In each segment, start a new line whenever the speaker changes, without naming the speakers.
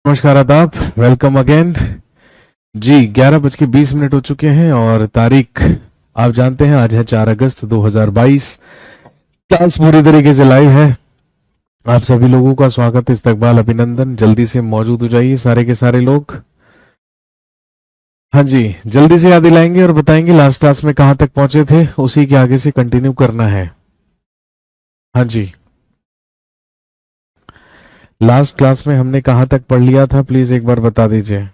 नमस्कार, आदाब, welcome again. जी, 11:20 हो चुके हैं और तारीख आप जानते हैं, आज है 4 अगस्त 2022। क्लास पूरी तरीके से लाइव है। आप सभी लोगों का स्वागत, इस्तकबाल, अभिनंदन। जल्दी से मौजूद हो जाइए सारे के सारे लोग। हाँ जी, जल्दी से याद दिलाएंगे और बताएंगे लास्ट क्लास में कहाँ तक पहुंचे थे, उसी के आगे से कंटिन्यू करना है। हाँ जी, लास्ट क्लास में हमने कहाँ तक पढ़ लिया था, प्लीज एक बार बता दीजिए।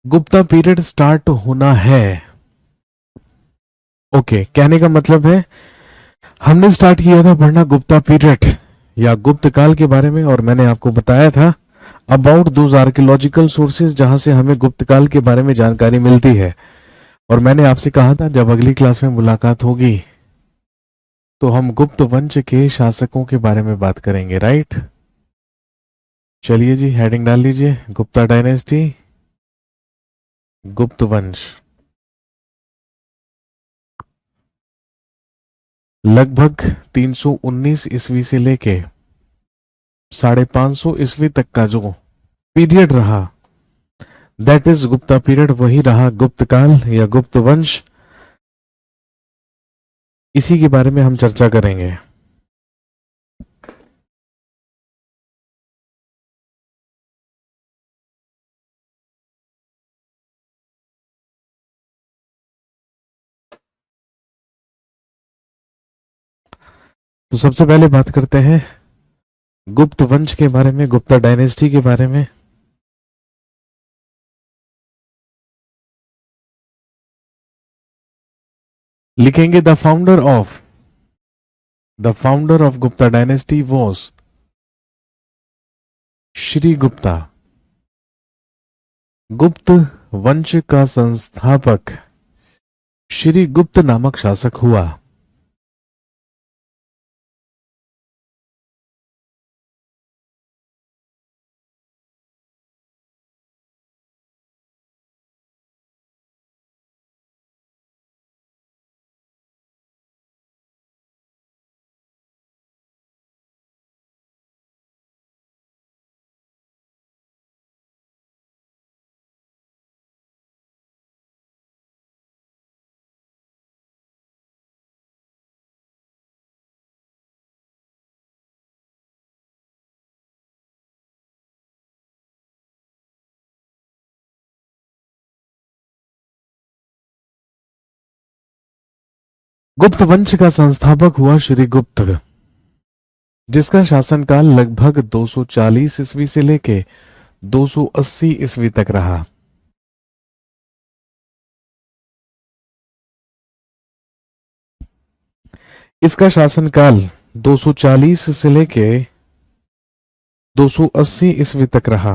गुप्ता पीरियड स्टार्ट होना है। ओके, कहने का मतलब है हमने स्टार्ट किया था पढ़ना गुप्ता पीरियड या गुप्त काल के बारे में, और मैंने आपको बताया था अबाउट दोज आर्कियोलॉजिकल सोर्सेज जहां से हमें गुप्त काल के बारे में जानकारी मिलती है। और मैंने आपसे कहा था जब अगली क्लास में मुलाकात होगी तो हम गुप्त वंश के शासकों के बारे में बात करेंगे, राइट। चलिए जी, हेडिंग डाल लीजिए, गुप्ता डायनेस्टी, गुप्त वंश। लगभग 319 ईस्वी से लेके 550 ईस्वी तक का जो पीरियड रहा, दैट इज गुप्ता पीरियड, वही रहा गुप्त काल या गुप्त वंश। इसी के बारे में हम चर्चा करेंगे। तो सबसे पहले बात करते हैं गुप्त वंश के बारे में, गुप्ता डायनेस्टी के बारे में। लिखेंगे the founder of Gupta dynasty was Shri Gupta. गुप्त वंश का संस्थापक श्री गुप्त नामक शासक हुआ। गुप्त वंश का संस्थापक हुआ श्री गुप्त, जिसका शासनकाल लगभग 240 ईस्वी से लेके 280 ईस्वी तक रहा। इसका शासनकाल 240 से लेके 280 ईस्वी तक रहा।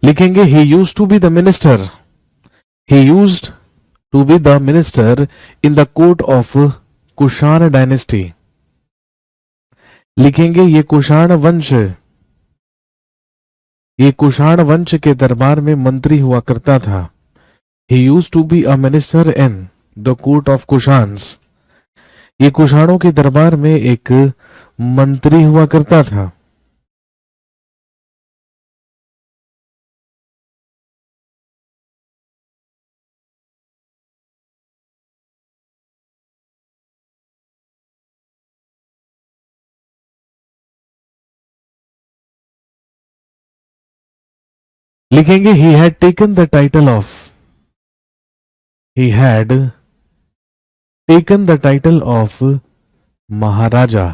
लिखेंगे he used to be the minister, he used to be the minister in the court of Kushan dynasty. लिखेंगे ये कुषाण वंश के दरबार में मंत्री हुआ करता था। He used to be a minister in the court of Kushans. ये कुषाणों के दरबार में एक मंत्री हुआ करता था। लिखेंगे he had taken the title of, he had taken the title of Maharaja.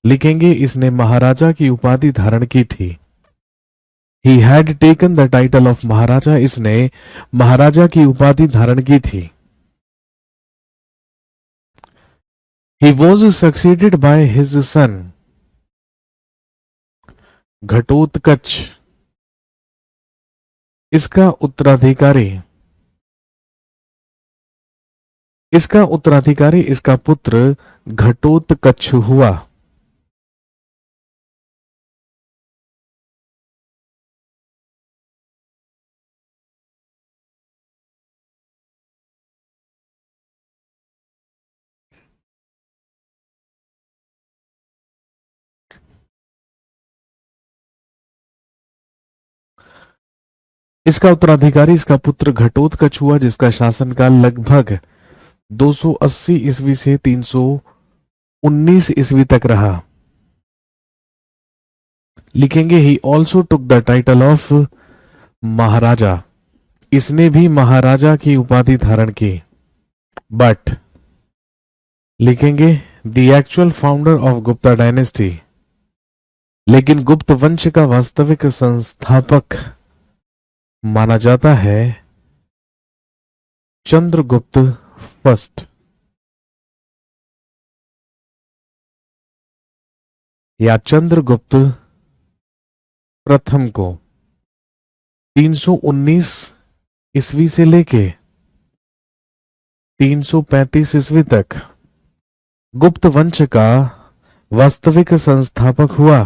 लिखेंगे इसने महाराजा की उपाधि धारण की थी। He had taken the title of Maharaja, इसने महाराजा की उपाधि धारण की थी। He was succeeded by his son Ghatotkacha, इसका उत्तराधिकारी, इसका उत्तराधिकारी इसका पुत्र घटोत्कच हुआ। इसका उत्तराधिकारी इसका पुत्र घटोत्कच हुआ, जिसका शासनकाल लगभग 280 ईस्वी से 319 ईस्वी तक रहा। लिखेंगे he also took the title of Maharaja, इसने भी महाराजा की उपाधि धारण की। बट लिखेंगे the actual founder of Gupta dynasty, लेकिन गुप्त वंश का वास्तविक संस्थापक माना जाता है चंद्रगुप्त फर्स्ट या चंद्रगुप्त प्रथम को। 319 ईस्वी से लेके 335 ईस्वी तक गुप्त वंश का वास्तविक संस्थापक हुआ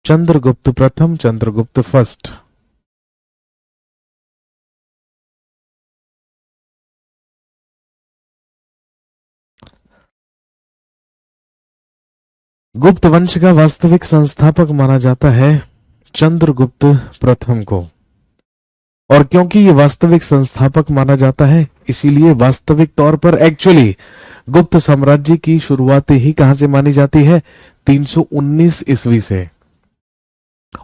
चंद्रगुप्त प्रथम, चंद्रगुप्त फर्स्ट। गुप्त वंश का वास्तविक संस्थापक माना जाता है चंद्रगुप्त प्रथम को। और क्योंकि ये वास्तविक संस्थापक माना जाता है, इसीलिए वास्तविक तौर पर एक्चुअली गुप्त साम्राज्य की शुरुआत ही कहां से मानी जाती है? 319 ईस्वी से।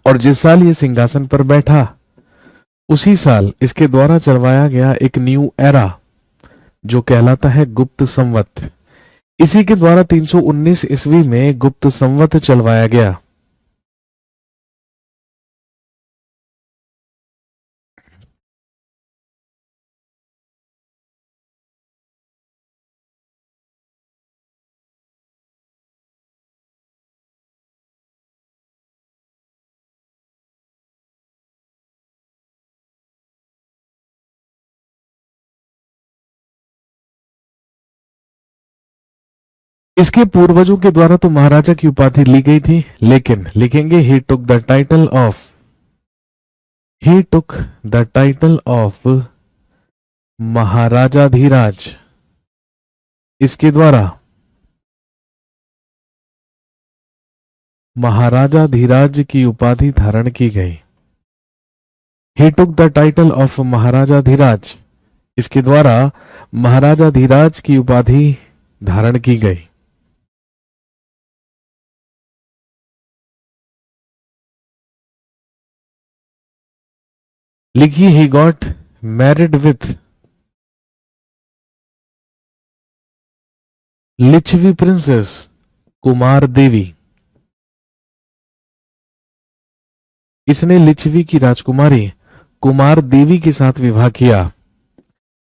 और जिस साल ये सिंहासन पर बैठा, उसी साल इसके द्वारा चलवाया गया एक न्यू एरा जो कहलाता है गुप्त संवत। इसी के द्वारा 319 ईस्वी में गुप्त संवत चलवाया गया। इसके पूर्वजों के द्वारा तो महाराजा की उपाधि ली गई थी, लेकिन लिखेंगे he took the title of, he took the title of Maharajadhiraj. इसके द्वारा महाराजाधिराज की उपाधि धारण की गई। He took the title of Maharajadhiraj, इसके द्वारा महाराजाधिराज की उपाधि धारण की गई। लिखिए he got married with Lichchhavi princess Kumar Devi. इसने लिच्छवी की राजकुमारी कुमार देवी के साथ विवाह किया।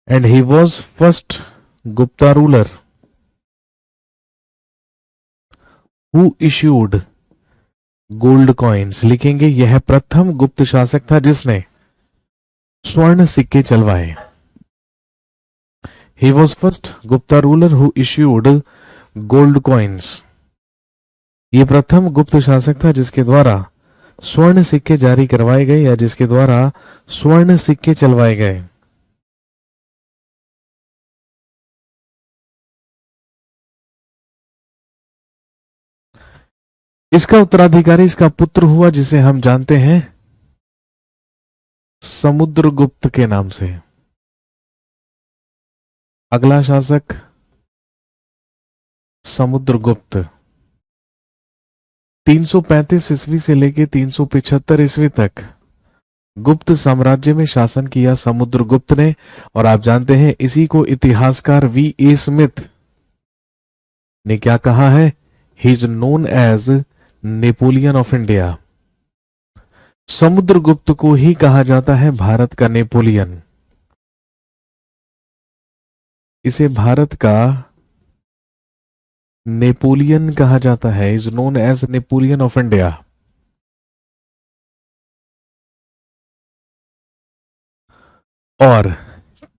And he was first Gupta ruler who issued gold coins. लिखेंगे यह प्रथम गुप्त शासक था जिसने स्वर्ण सिक्के चलवाए। He was first Gupta ruler who issued gold coins. ये प्रथम गुप्त शासक था जिसके द्वारा स्वर्ण सिक्के जारी करवाए गए या जिसके द्वारा स्वर्ण सिक्के चलवाए गए। इसका उत्तराधिकारी इसका पुत्र हुआ जिसे हम जानते हैं समुद्रगुप्त के नाम से। अगला शासक समुद्रगुप्त 335 ईस्वी से लेकर 375 ईस्वी तक गुप्त साम्राज्य में शासन किया समुद्रगुप्त ने, और आप जानते हैं इसी को इतिहासकार V.A. स्मिथ ने क्या कहा है? He is known as Napoleon of India. Samudragupta को ही कहा जाता है भारत का नेपोलियन। इसे भारत का नेपोलियन कहा जाता है, is known as Napoleon of India. और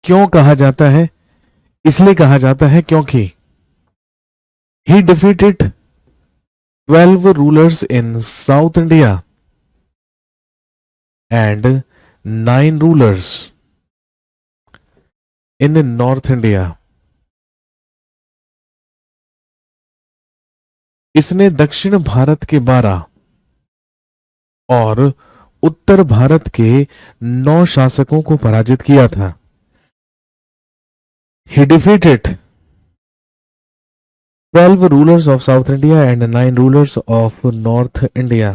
क्यों कहा जाता है? इसलिए कहा जाता है क्योंकि ही defeated 12 rulers in south India and 9 rulers in north India. इसने दक्षिण भारत के 12 और उत्तर भारत के 9 शासकों को पराजित किया था। He defeated 12 rulers of South India and 9 rulers of North India.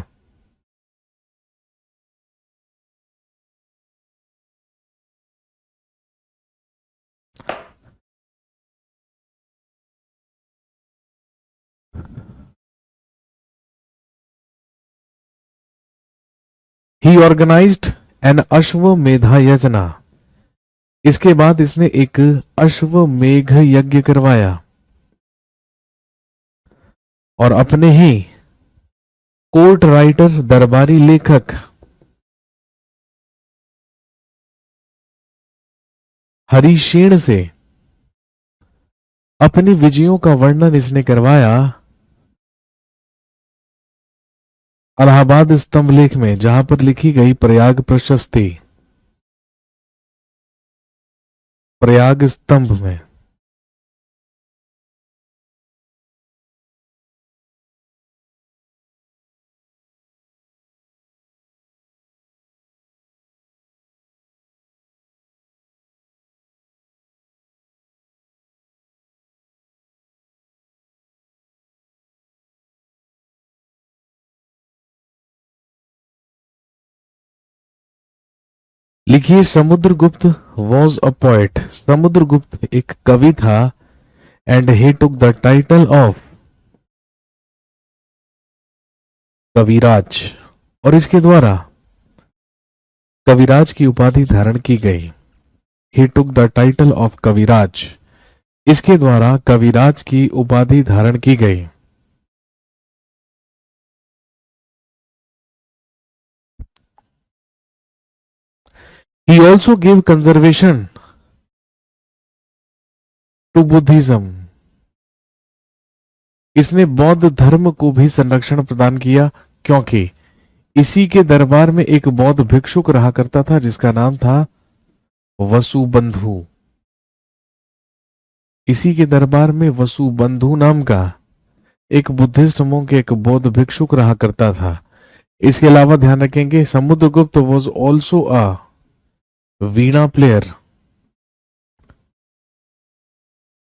He organized an Ashvamedha यजना। इसके बाद इसने एक अश्वमेघ यज्ञ करवाया और अपने ही कोर्ट राइटर, दरबारी लेखक हरिशेन से अपनी विजयों का वर्णन इसने करवाया इलाहाबाद स्तंभ लेख में, जहां पर लिखी गई प्रयाग प्रशस्ति, प्रयाग स्तंभ में। लिखिए, Samudragupta was a poet. Samudragupta एक कवि था and he took the title of Kaviraj, और इसके द्वारा कविराज की उपाधि धारण की गई। He took the title of Kaviraj, इसके द्वारा कविराज की उपाधि धारण की गई। He also gave conservation to Buddhism. इसने बौद्ध धर्म को भी संरक्षण प्रदान किया, क्योंकि इसी के दरबार में एक बौद्ध भिक्षुक रहा करता था जिसका नाम था वसुबंधु। इसी के दरबार में वसुबंधु नाम का एक बुद्धिस्ट मोंक, एक बौद्ध भिक्षुक रहा करता था। इसके अलावा ध्यान रखेंगे, Samudragupta was also a Veena player.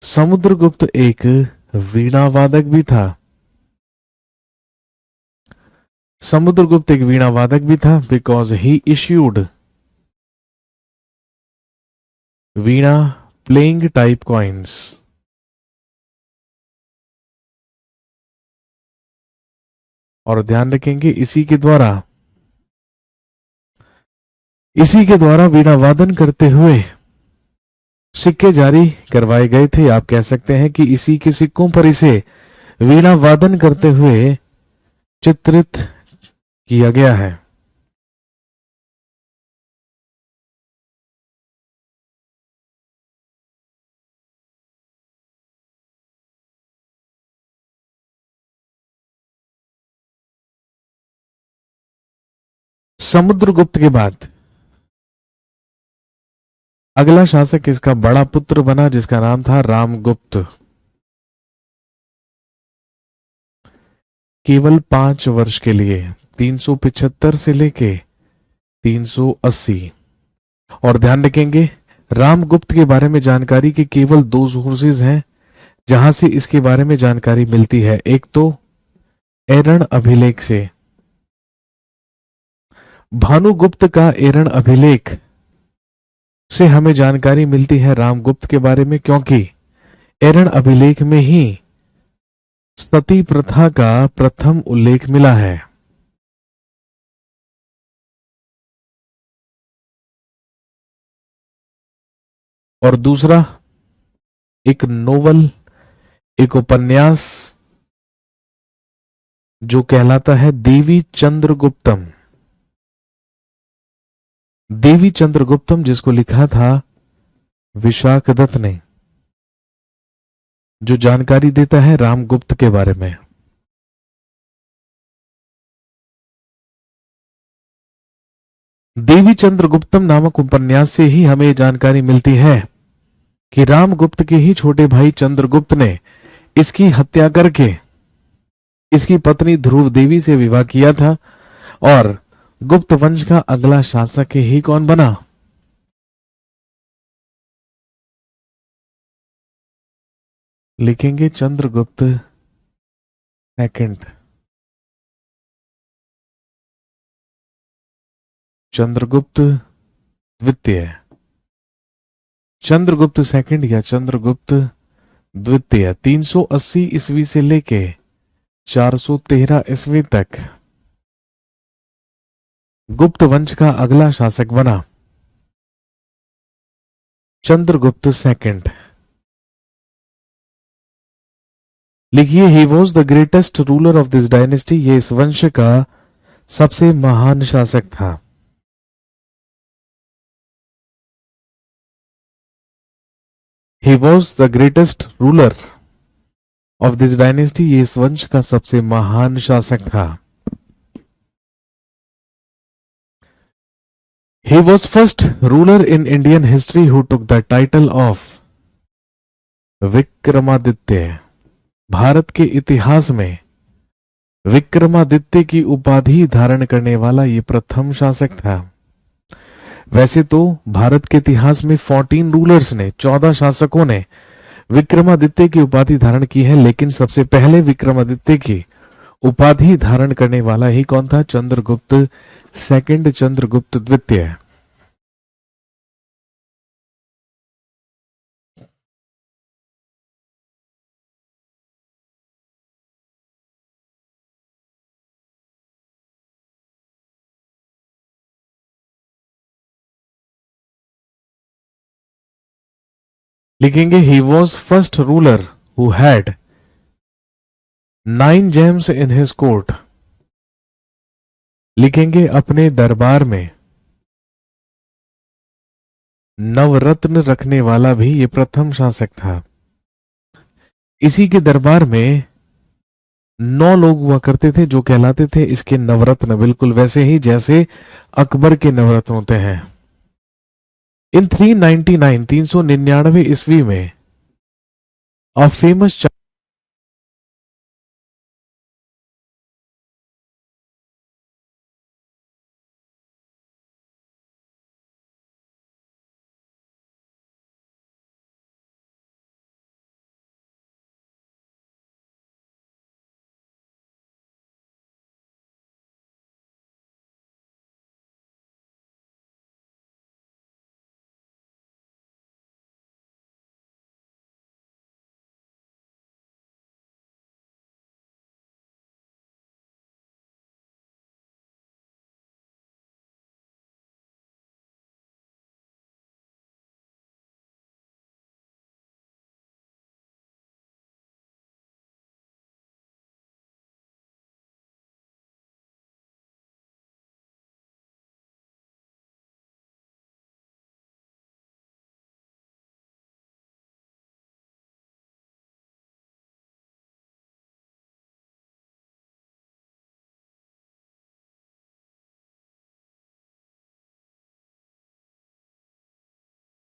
Samudragupta एक वीणा वादक भी था। समुद्रगुप्त एक वीणा वादक भी था because he issued Veena playing type coins. और ध्यान रखेंगे, इसी के द्वारा वीणा वादन करते हुए सिक्के जारी करवाए गए थे। आप कह सकते हैं कि इसी के सिक्कों पर इसे वीणा वादन करते हुए चित्रित किया गया है। समुद्रगुप्त के बाद अगला शासक इसका बड़ा पुत्र बना जिसका नाम था रामगुप्त। केवल 5 वर्ष के लिए 375 से लेके 380। और ध्यान रखेंगे, रामगुप्त के बारे में जानकारी के केवल 2 सोर्सेज हैं जहां से इसके बारे में जानकारी मिलती है। एक तो एरण अभिलेख से, भानुगुप्त का एरण अभिलेख से हमें जानकारी मिलती है रामगुप्त के बारे में, क्योंकि एरण अभिलेख में ही सती प्रथा का प्रथम उल्लेख मिला है। और दूसरा, एक नोवेल, एक उपन्यास जो कहलाता है देवी चंद्रगुप्तम। देवी चंद्रगुप्तम जिसको लिखा था विशाख दत्त ने, जो जानकारी देता है रामगुप्त के बारे में। देवी चंद्रगुप्तम नामक उपन्यास से ही हमें जानकारी मिलती है कि रामगुप्त के ही छोटे भाई चंद्रगुप्त ने इसकी हत्या करके इसकी पत्नी ध्रुव देवी से विवाह किया था, और गुप्त वंश का अगला शासक ही कौन बना? लिखेंगे चंद्रगुप्त सेकंड। चंद्रगुप्त द्वितीय, चंद्रगुप्त सेकंड या चंद्रगुप्त द्वितीय 380 ईस्वी से लेके 413 ईस्वी तक गुप्त वंश का अगला शासक बना चंद्रगुप्त सेकंड। लिखिए, he was the greatest ruler of this dynasty. ये इस वंश का सबसे महान शासक था। He was the greatest ruler of this dynasty. ये इस वंश का सबसे महान शासक था। He was first ruler in Indian history who took the title of Vikramaditya. Bharat के इतिहास में विक्रमादित्य की उपाधि धारण करने वाला ये प्रथम शासक था। वैसे तो भारत के इतिहास में 14 रूलर्स ने, 14 शासकों ने विक्रमादित्य की उपाधि धारण की है, लेकिन सबसे पहले विक्रमादित्य की उपाधि धारण करने वाला ही कौन था? चंद्रगुप्त सेकंड, चंद्रगुप्त द्वितीय। लिखेंगे, ही was first ruler who had 9 James in his court. लिखेंगे, अपने दरबार में नवरत्न रखने वाला भी ये प्रथम शासक था। इसी के दरबार में 9 लोग हुआ करते थे जो कहलाते थे इसके नवरत्न, बिल्कुल वैसे ही जैसे अकबर के नवरत्न होते हैं। इन 399 ईस्वी में अ फेमस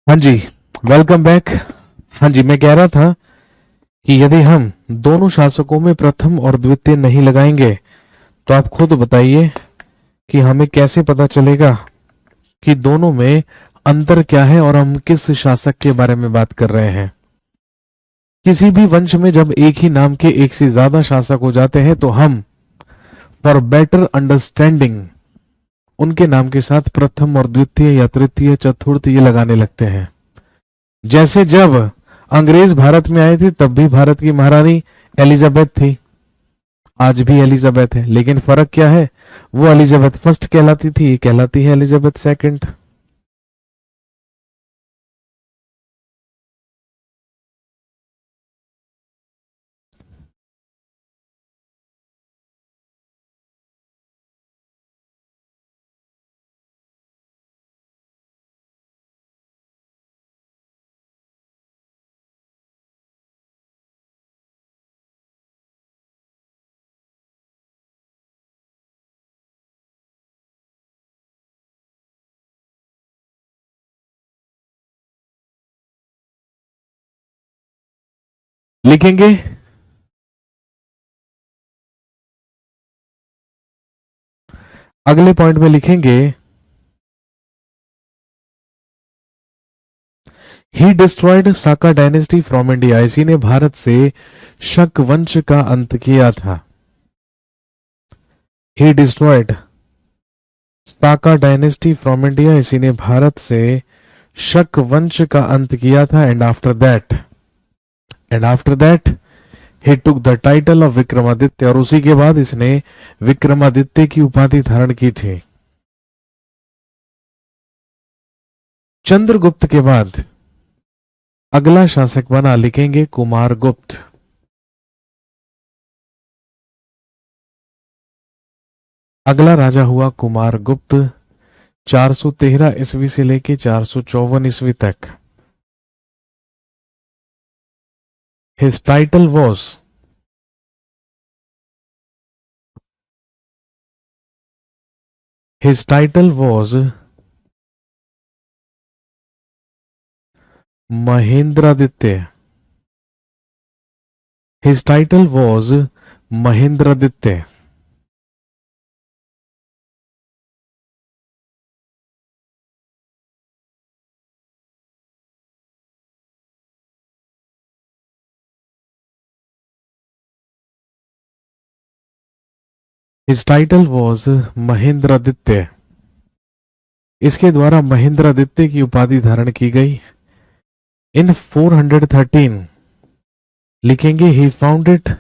हाँ जी, वेलकम बैक। हाँ जी, मैं कह रहा था कि यदि हम दोनों शासकों में प्रथम और द्वितीय नहीं लगाएंगे तो आप खुद बताइए कि हमें कैसे पता चलेगा कि दोनों में अंतर क्या है और हम किस शासक के बारे में बात कर रहे हैं। किसी भी वंश में जब एक ही नाम के एक से ज्यादा शासक हो जाते हैं तो हम फॉर बेटर अंडरस्टैंडिंग उनके नाम के साथ प्रथम और द्वितीय या तृतीय चतुर्थ ये लगाने लगते हैं। जैसे जब अंग्रेज भारत में आए थे तब भी भारत की महारानी एलिजाबेथ थी, आज भी एलिजाबेथ है, लेकिन फर्क क्या है, वो एलिजाबेथ फर्स्ट कहलाती थी, ये कहलाती है एलिजाबेथ सेकंड। लिखेंगे अगले पॉइंट में लिखेंगे he destroyed Saka dynasty from India, इसी ने भारत से शक वंश का अंत किया था। He destroyed Saka dynasty from India, इसी ने भारत से शक वंश का अंत किया था। And after that he took the title of Vikramaditya, और उसी के बाद इसने विक्रमादित्य की उपाधि धारण की थी। चंद्रगुप्त के बाद अगला शासक बना, लिखेंगे कुमारगुप्त। अगला राजा हुआ कुमारगुप्त, 413 ईस्वी से लेके 454 ईस्वी तक। His title was Mahendraditya. His title was Mahendraditya. His title was Mahendraditya. इसके द्वारा महेंद्रादित्य की उपाधि धारण की गई। इन 413 लिखेंगे ही फाउंडेड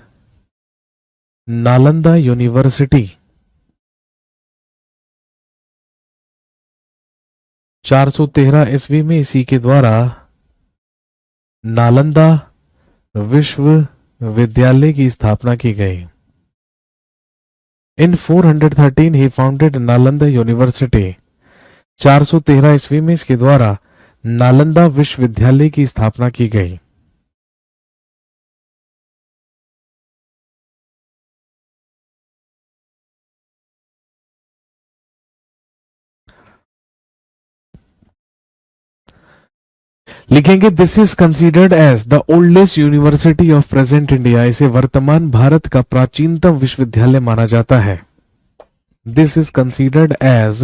नालंदा यूनिवर्सिटी। 413 ईस्वी में इसी के द्वारा नालंदा विश्वविद्यालय की स्थापना की गई। इन 413 ही फाउंडेड नालंदा यूनिवर्सिटी। 413 ईस्वी में इसके द्वारा नालंदा विश्वविद्यालय की स्थापना की गई। लिखेंगे this is considered as the oldest university of present India, इसे वर्तमान भारत का प्राचीनतम विश्वविद्यालय माना जाता है। This is considered as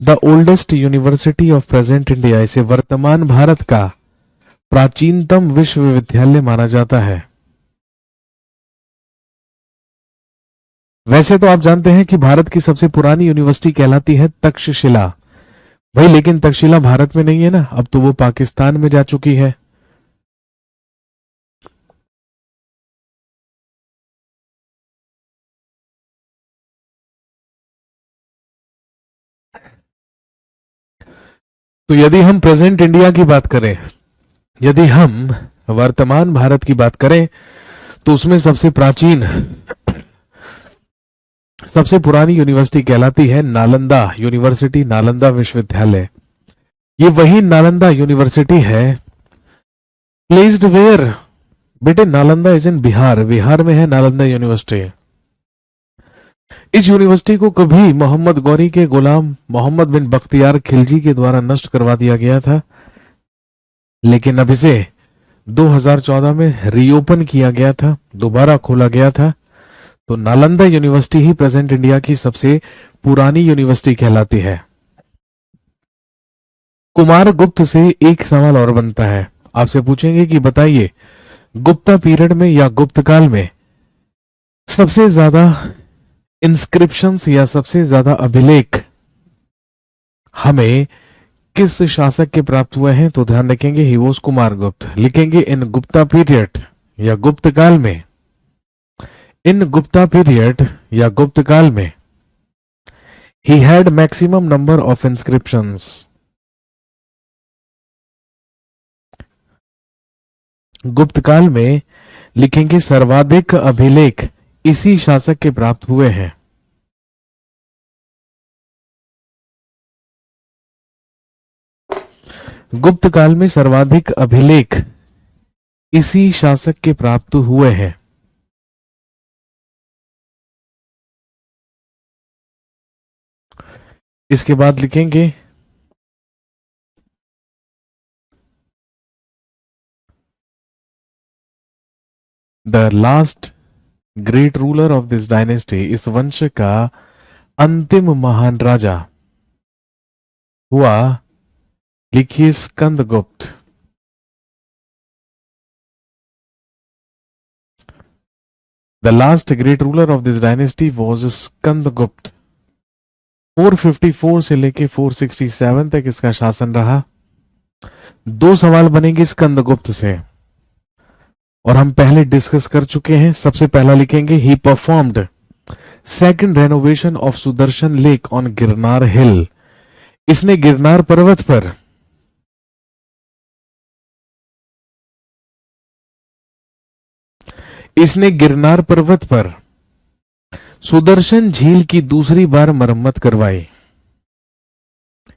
the oldest university of present India, इसे वर्तमान भारत का प्राचीनतम विश्वविद्यालय माना जाता है। वैसे तो आप जानते हैं कि भारत की सबसे पुरानी यूनिवर्सिटी कहलाती है तक्षशिला। भाई लेकिन तक्षशिला भारत में नहीं है ना, अब तो वो पाकिस्तान में जा चुकी है। तो यदि हम प्रेजेंट इंडिया की बात करें, यदि हम वर्तमान भारत की बात करें, तो उसमें सबसे प्राचीन, सबसे पुरानी यूनिवर्सिटी कहलाती है नालंदा यूनिवर्सिटी, नालंदा विश्वविद्यालय। ये वही नालंदा यूनिवर्सिटी है प्लेस्ड वेयर, बेटे नालंदा इज इन बिहार, बिहार में है नालंदा यूनिवर्सिटी। इस यूनिवर्सिटी को कभी मोहम्मद गौरी के गुलाम मोहम्मद बिन बख्तियार खिलजी के द्वारा नष्ट करवा दिया गया था, लेकिन अब इसे 2014 में रीओपन किया गया था, दोबारा खोला गया था। तो नालंदा यूनिवर्सिटी ही प्रेजेंट इंडिया की सबसे पुरानी यूनिवर्सिटी कहलाती है। कुमारगुप्त से एक सवाल और बनता है, आपसे पूछेंगे कि बताइए गुप्ता पीरियड में या गुप्त काल में सबसे ज्यादा इंस्क्रिप्शंस या सबसे ज्यादा अभिलेख हमें किस शासक के प्राप्त हुए हैं? तो ध्यान रखेंगे ही वॉज कुमार गुप्त। लिखेंगे इन गुप्ता पीरियड या गुप्त काल में, इन गुप्ता पीरियड या गुप्त काल में he had maximum number of inscriptions. गुप्त काल में लिखेंगे सर्वाधिक अभिलेख इसी शासक के प्राप्त हुए हैं। गुप्त काल में सर्वाधिक अभिलेख इसी शासक के प्राप्त हुए हैं। इसके बाद लिखेंगे the last great ruler of this dynasty, इस वंश का अंतिम महान राजा हुआ, लिखिए Skandagupta. The last great ruler of this dynasty was Skandagupta. 454 से लेके 467 तक इसका शासन रहा। दो सवाल बनेंगे स्कंदगुप्त से और हम पहले डिस्कस कर चुके हैं। सबसे पहला लिखेंगे he performed second renovation of Sudarshan lake on Girnar hill. इसने गिरनार पर्वत पर सुदर्शन झील की दूसरी बार मरम्मत करवाई।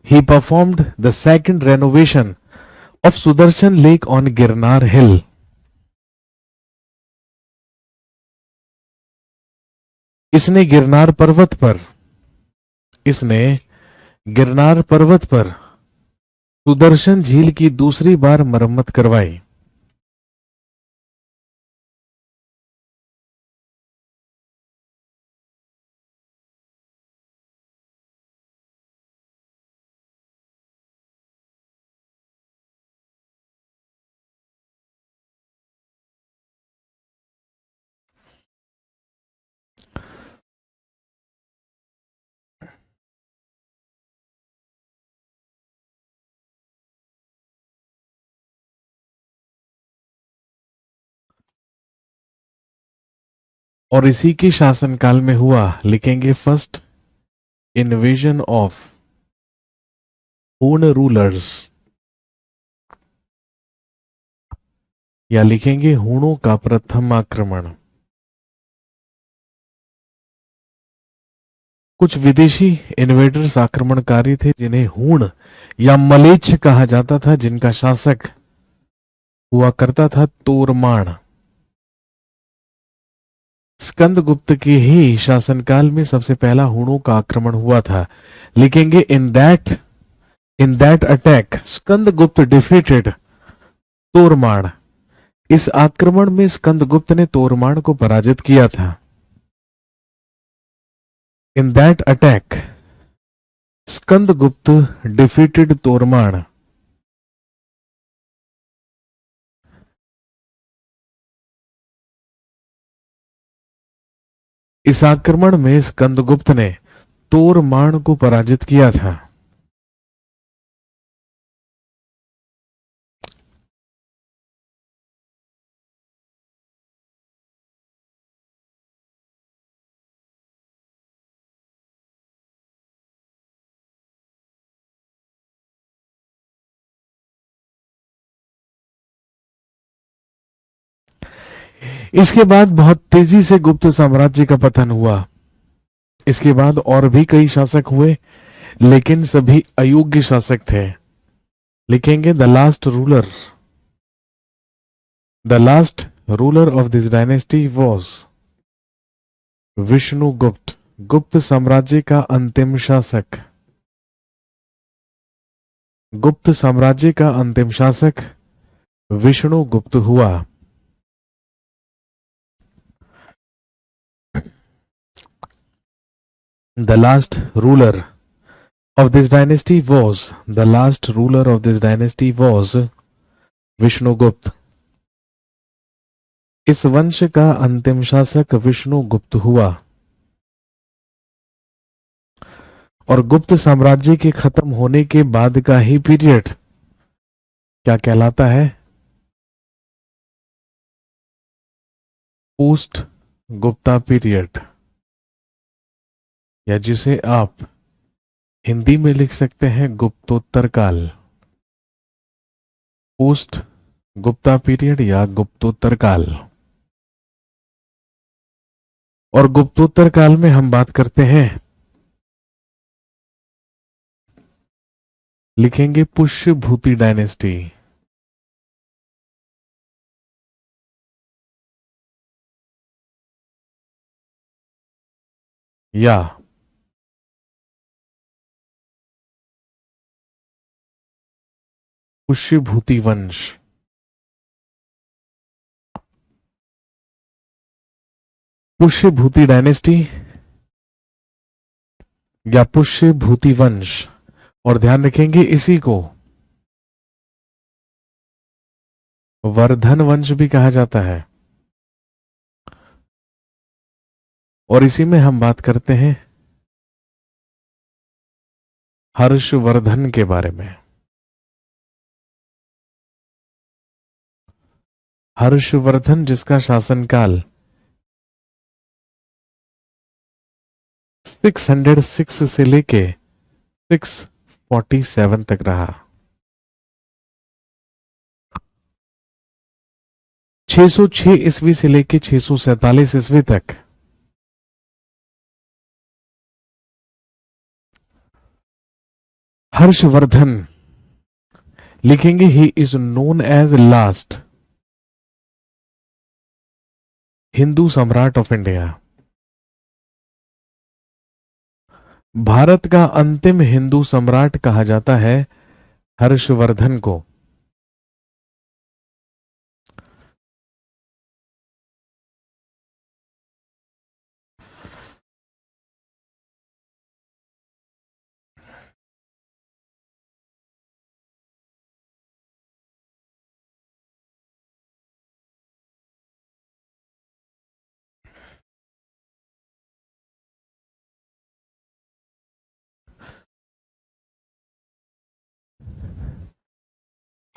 He performed the second renovation of Sudarshan lake on Girnar hill. इसने गिरनार पर्वत पर सुदर्शन झील की दूसरी बार मरम्मत करवाई। और इसी के शासनकाल में हुआ, लिखेंगे फर्स्ट इन्वेजन ऑफ हूण रूलर्स, या लिखेंगे हूणों का प्रथम आक्रमण। कुछ विदेशी इन्वेडर्स आक्रमणकारी थे जिन्हें हूण या मलेच्छ कहा जाता था, जिनका शासक हुआ करता था तोरमाण। स्कंदगुप्त के ही शासनकाल में सबसे पहला हूणों का आक्रमण हुआ था। लिखेंगे in that attack Skandagupta defeated Toramana. इस आक्रमण में स्कंदगुप्त ने तोरमाण को पराजित किया था। In that attack Skandagupta defeated Toramana. इस आक्रमण में स्कंदगुप्त ने तोरमाण को पराजित किया था। इसके बाद बहुत तेजी से गुप्त साम्राज्य का पतन हुआ। इसके बाद और भी कई शासक हुए, लेकिन सभी अयोग्य शासक थे। लिखेंगे the last ruler of this dynasty was Vishnugupta. गुप्त साम्राज्य का अंतिम शासक, गुप्त साम्राज्य का अंतिम शासक विष्णुगुप्त हुआ। The last ruler of this dynasty was Vishnugupta. इस वंश का अंतिम शासक विष्णुगुप्त हुआ। और गुप्त साम्राज्य के खत्म होने के बाद का ही पीरियड क्या कहलाता है? पोस्ट गुप्ता पीरियड, या जिसे आप हिंदी में लिख सकते हैं गुप्तोत्तर काल। पोस्ट गुप्ता पीरियड या गुप्तोत्तर काल। और गुप्तोत्तर काल में हम बात करते हैं, लिखेंगे पुष्यभूति डायनेस्टी। या पुष्यभूति वंश। पुष्यभूति डायनेस्टी या पुष्यभूति वंश। और ध्यान रखेंगे इसी को वर्धन वंश भी कहा जाता है। और इसी में हम बात करते हैं हर्षवर्धन के बारे में। हर्षवर्धन जिसका शासनकाल 606 से लेके 647 तक रहा। 606 ईस्वी से लेके 647 ईस्वी तक हर्षवर्धन, लिखेंगे he is known as last Hindu सम्राट ऑफ इंडिया। भारत का अंतिम हिंदू सम्राट कहा जाता है हर्षवर्धन को।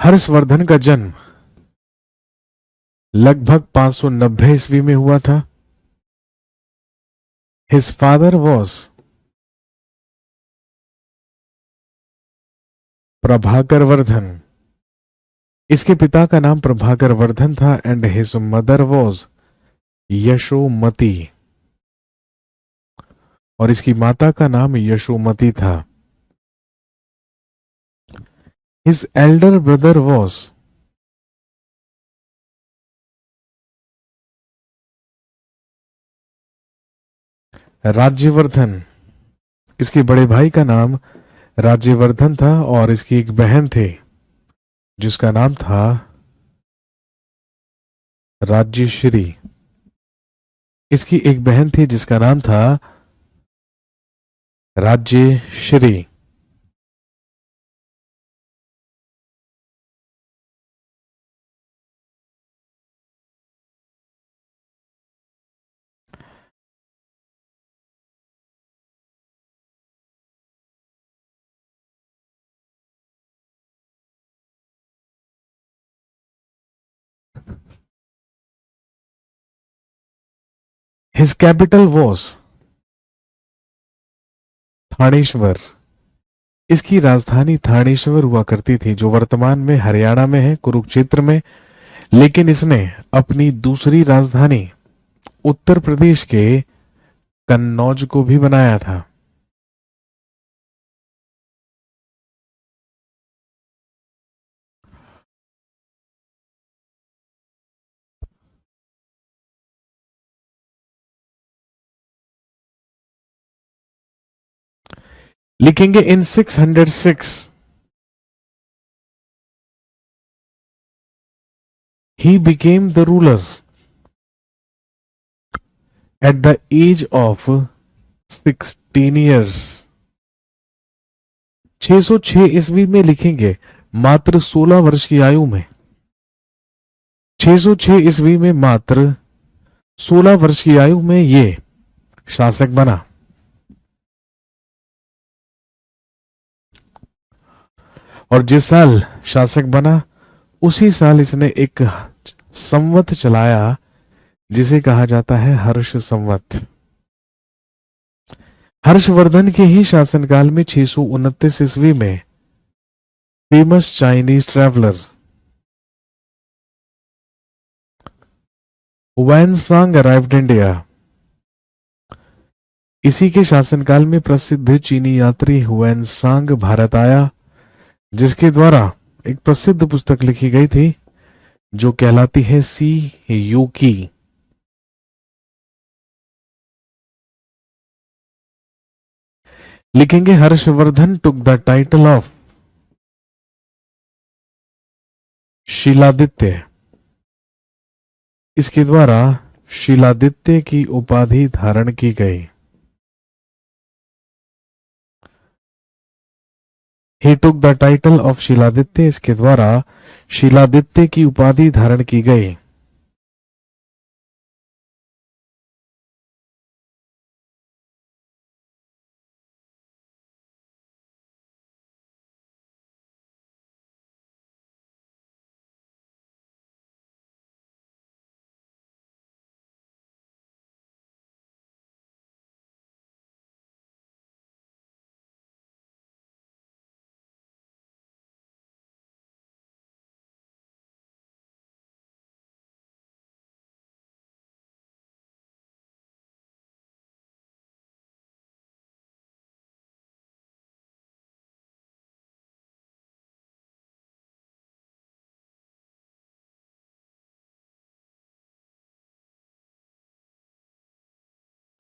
हर्षवर्धन का जन्म लगभग 590 ईस्वी में हुआ था। His father was Prabhakar Vardhan. इसके पिता का नाम प्रभाकर वर्धन था and his mother was Yashomati. और इसकी माता का नाम यशोमती था। His Elder brother was Rajyavardhan. इसके बड़े भाई का नाम राज्यवर्धन था और इसकी एक बहन थी जिसका नाम था राज्यश्री। इसकी एक बहन थी जिसका नाम था Rajyashri. His capital was Thaneshwar. इसकी राजधानी थानेश्वर हुआ करती थी जो वर्तमान में हरियाणा में है, कुरुक्षेत्र में। लेकिन इसने अपनी दूसरी राजधानी उत्तर प्रदेश के कन्नौज को भी बनाया था। लिखेंगे इन 606 he became the ruler at the age of 16 years। 606 ईस्वी में लिखेंगे मात्र 16 वर्ष की आयु में। 606 ईस्वी में मात्र 16 वर्ष की आयु में ये शासक बना। और जिस साल शासक बना उसी साल इसने एक संवत चलाया जिसे कहा जाता है हर्ष संवत। हर्षवर्धन के ही शासनकाल में 629 ईस्वी में famous Chinese traveller Xuanzang arrived India. इसी के शासनकाल में प्रसिद्ध चीनी यात्री हुएनसांग भारत आया, जिसके द्वारा एक प्रसिद्ध पुस्तक लिखी गई थी जो कहलाती है सी यू की। लिखेंगे Harshavardhana took the title of Shiladitya. इसके द्वारा शीलादित्य की उपाधि धारण की गई। He took the title of Shiladitya, इसके द्वारा शीलादित्य की उपाधि धारण की गई।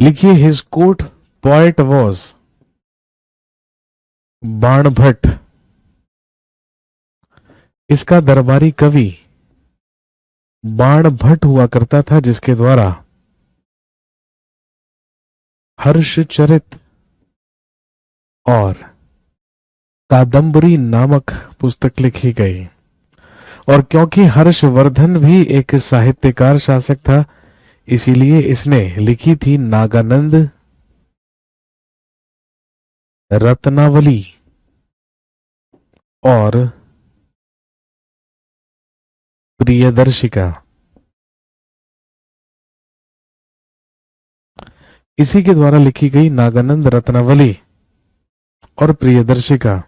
लिखिए his court poet was Banabhatta. इसका दरबारी कवि बाणभट्ट हुआ करता था, जिसके द्वारा हर्षचरित और कादंबरी नामक पुस्तक लिखी गई। और क्योंकि हर्षवर्धन भी एक साहित्यकार शासक था, इसीलिए इसने लिखी थी नागानंद रत्नावली और प्रियदर्शिका। इसी के द्वारा लिखी गई नागानंद रत्नावली और प्रियदर्शिका।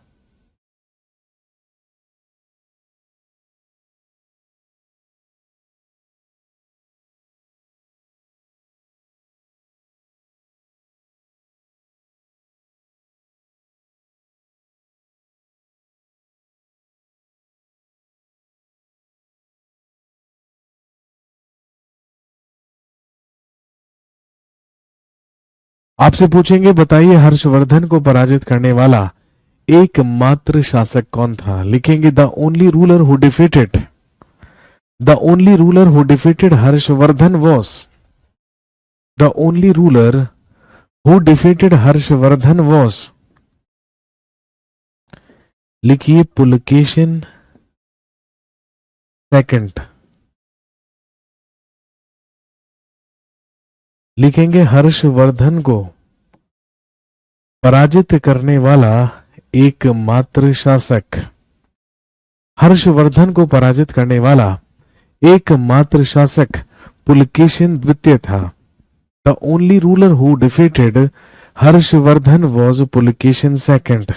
आपसे पूछेंगे बताइए हर्षवर्धन को पराजित करने वाला एकमात्र शासक कौन था। लिखेंगे the only ruler who defeated Harshvardhan was the only ruler who defeated Harshvardhan was लिखिए पुलकेशिन सेकंड। लिखेंगे हर्षवर्धन को पराजित करने वाला एकमात्र शासक। हर्षवर्धन को पराजित करने वाला एकमात्र शासक पुलकेशिन द्वितीय था। The only ruler who defeated Harshvardhan was Pulakeshin second.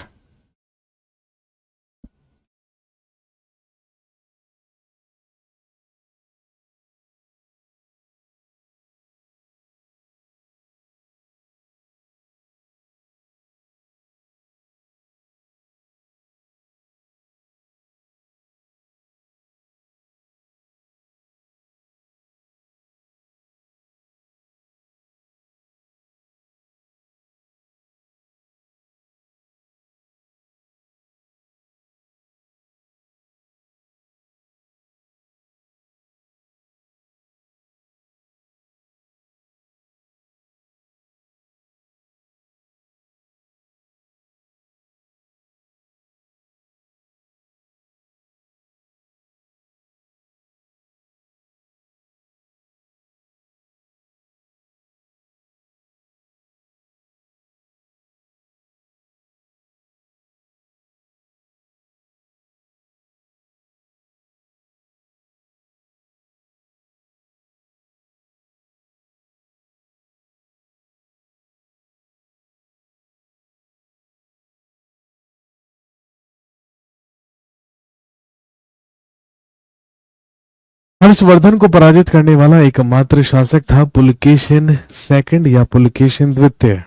Harshvardhan को पराजित करने वाला एकमात्र शासक था पुलकेशिन सेकंड या पुलकेशिन द्वितीय।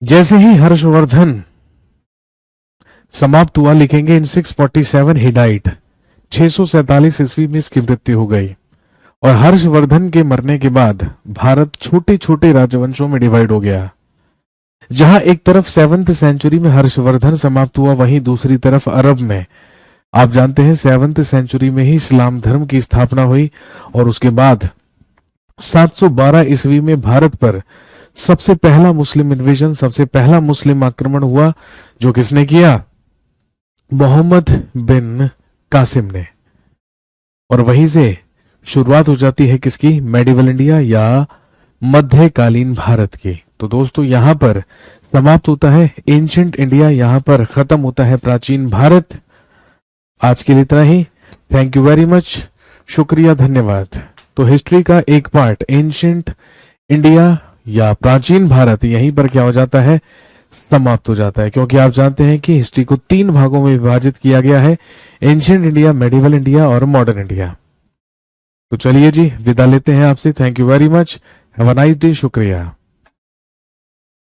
जैसे ही हर्षवर्धन समाप्त हुआ, लिखेंगे इन 647 ही डाइड। 647 ईस्वी में इसकी मृत्यु हो गई। और हर्षवर्धन के मरने के बाद भारत छोटे छोटे राजवंशों में डिवाइड हो गया। जहां एक तरफ 7th सेंचुरी में हर्षवर्धन समाप्त हुआ, वहीं दूसरी तरफ अरब में आप जानते हैं 7th सेंचुरी में ही इस्लाम धर्म की स्थापना हुई। और उसके बाद 712 ईस्वी में भारत पर सबसे पहला मुस्लिम इन्वेजन, सबसे पहला मुस्लिम आक्रमण हुआ, जो किसने किया? मोहम्मद बिन कासिम ने। और वहीं से शुरुआत हो जाती है किसकी? मेडिवल इंडिया या मध्यकालीन भारत की। तो दोस्तों यहां पर समाप्त होता है एंशिएंट इंडिया, यहां पर खत्म होता है प्राचीन भारत। आज के लिए इतना ही। थैंक यू वेरी मच, शुक्रिया, धन्यवाद। तो हिस्ट्री का एक पार्ट एंशिएंट इंडिया या प्राचीन भारत यहीं पर क्या हो जाता है? समाप्त हो जाता है, क्योंकि आप जानते हैं कि हिस्ट्री को 3 भागों में विभाजित किया गया है, एंशिएंट इंडिया, मेडिवल इंडिया और मॉडर्न इंडिया। तो चलिए जी, विदा लेते हैं आपसे। Thank you very much, have a nice day, शुक्रिया।